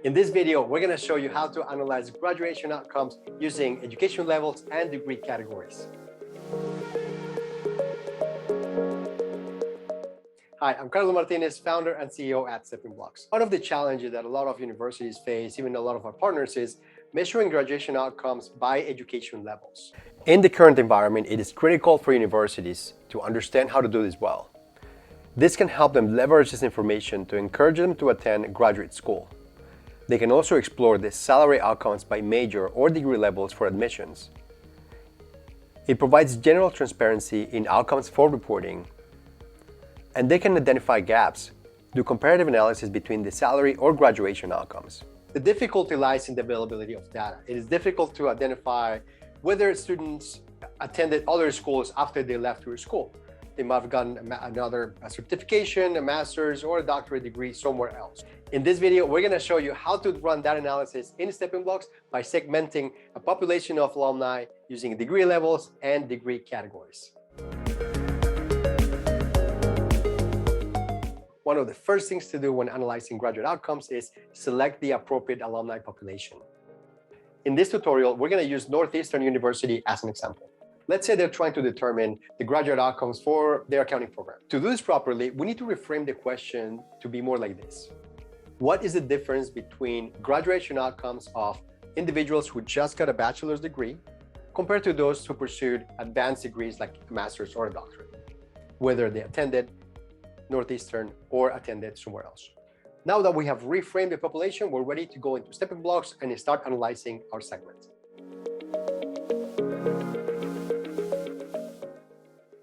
In this video, we're going to show you how to analyze graduation outcomes using education levels and degree categories. Hi, I'm Carlos Martinez, founder and CEO at Steppingblocks. One of the challenges that a lot of universities face, even a lot of our partners, is measuring graduation outcomes by education levels. In the current environment, it is critical for universities to understand how to do this well. This can help them leverage this information to encourage them to attend graduate school. They can also explore the salary outcomes by major or degree levels for admissions. It provides general transparency in outcomes for reporting, and they can identify gaps, do comparative analysis between the salary or graduation outcomes. The difficulty lies in the availability of data. It is difficult to identify whether students attended other schools after they left your school. They might have gotten another certification, a master's, or a doctorate degree somewhere else. In this video, we're going to show you how to run that analysis in Steppingblocks by segmenting a population of alumni using degree levels and degree categories. One of the first things to do when analyzing graduate outcomes is select the appropriate alumni population. In this tutorial, we're going to use Northeastern University as an example. Let's say they're trying to determine the graduate outcomes for their accounting program. To do this properly, we need to reframe the question to be more like this. What is the difference between graduation outcomes of individuals who just got a bachelor's degree compared to those who pursued advanced degrees like a master's or a doctorate, whether they attended Northeastern or attended somewhere else? Now that we have reframed the population, we're ready to go into Steppingblocks and start analyzing our segment.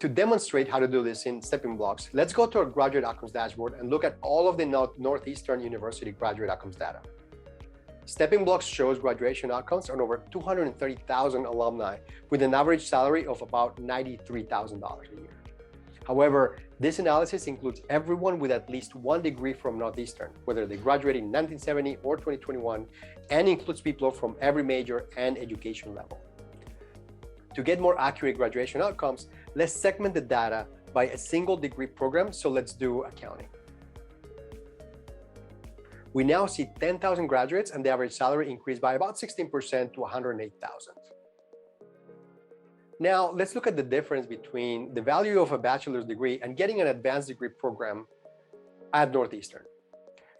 To demonstrate how to do this in Steppingblocks, let's go to our graduate outcomes dashboard and look at all of the Northeastern University graduate outcomes data. Steppingblocks shows graduation outcomes on over 230,000 alumni with an average salary of about $93,000 a year. However, this analysis includes everyone with at least one degree from Northeastern, whether they graduated in 1970 or 2021, and includes people from every major and education level. To get more accurate graduation outcomes, let's segment the data by a single degree program, so let's do accounting. We now see 10,000 graduates and the average salary increased by about 16% to $108,000. Now, let's look at the difference between the value of a bachelor's degree and getting an advanced degree program at Northeastern.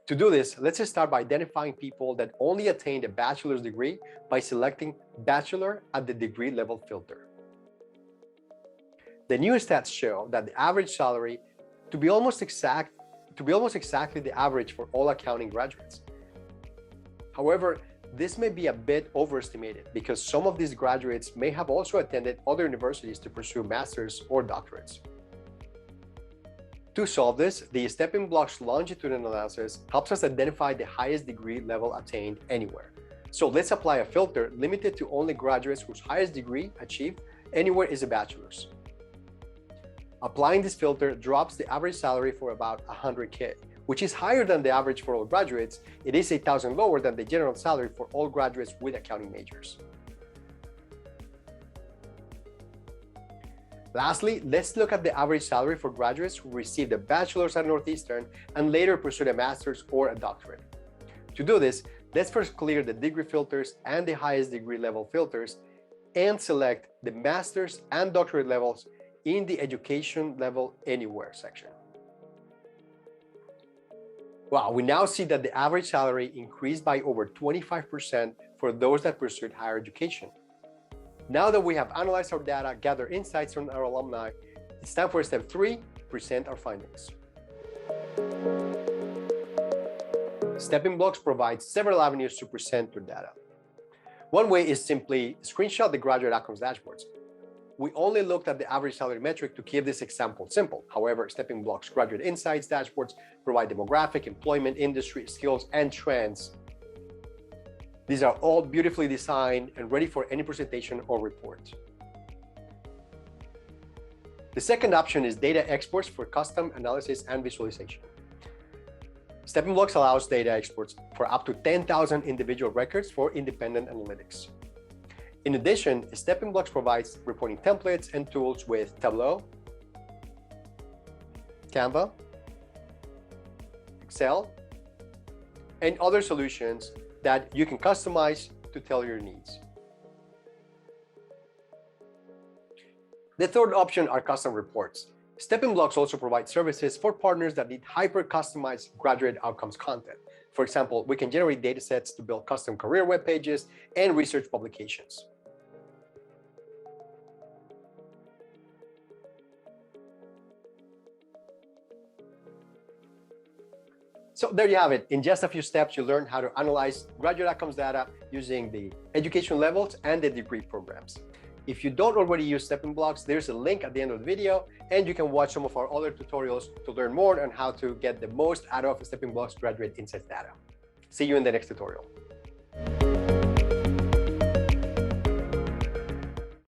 To do this, let's start by identifying people that only attained a bachelor's degree by selecting bachelor at the degree level filter. The new stats show that the average salary to be almost exactly the average for all accounting graduates. However, this may be a bit overestimated because some of these graduates may have also attended other universities to pursue masters or doctorates. To solve this, the Steppingblocks longitudinal analysis helps us identify the highest degree level attained anywhere. So let's apply a filter limited to only graduates whose highest degree achieved anywhere is a bachelor's. Applying this filter drops the average salary for about $100K, which is higher than the average for all graduates. It is $8,000 lower than the general salary for all graduates with accounting majors. Lastly, let's look at the average salary for graduates who received a bachelor's at Northeastern and later pursued a master's or a doctorate. To do this, let's first clear the degree filters and the highest degree level filters and select the master's and doctorate levels in the education level anywhere section. Wow, we now see that the average salary increased by over 25% for those that pursued higher education. Now that we have analyzed our data, gathered insights from our alumni, it's time for step 3, present our findings. Steppingblocks provides several avenues to present your data. One way is simply screenshot the graduate outcomes dashboards. We only looked at the average salary metric to keep this example simple. However, Steppingblocks graduate insights dashboards provide demographic, employment, industry, skills, and trends. These are all beautifully designed and ready for any presentation or report. The second option is data exports for custom analysis and visualization. Steppingblocks allows data exports for up to 10,000 individual records for independent analytics. In addition, Steppingblocks provides reporting templates and tools with Tableau, Canva, Excel, and other solutions that you can customize to tailor your needs. The third option are custom reports. Steppingblocks also provides services for partners that need hyper-customized graduate outcomes content. For example, we can generate datasets to build custom career web pages and research publications. So there you have it. In just a few steps, you learn how to analyze graduate outcomes data using the education levels and the degree programs. If you don't already use Steppingblocks, there's a link at the end of the video, and you can watch some of our other tutorials to learn more on how to get the most out of Steppingblocks Graduate Insights data. See you in the next tutorial.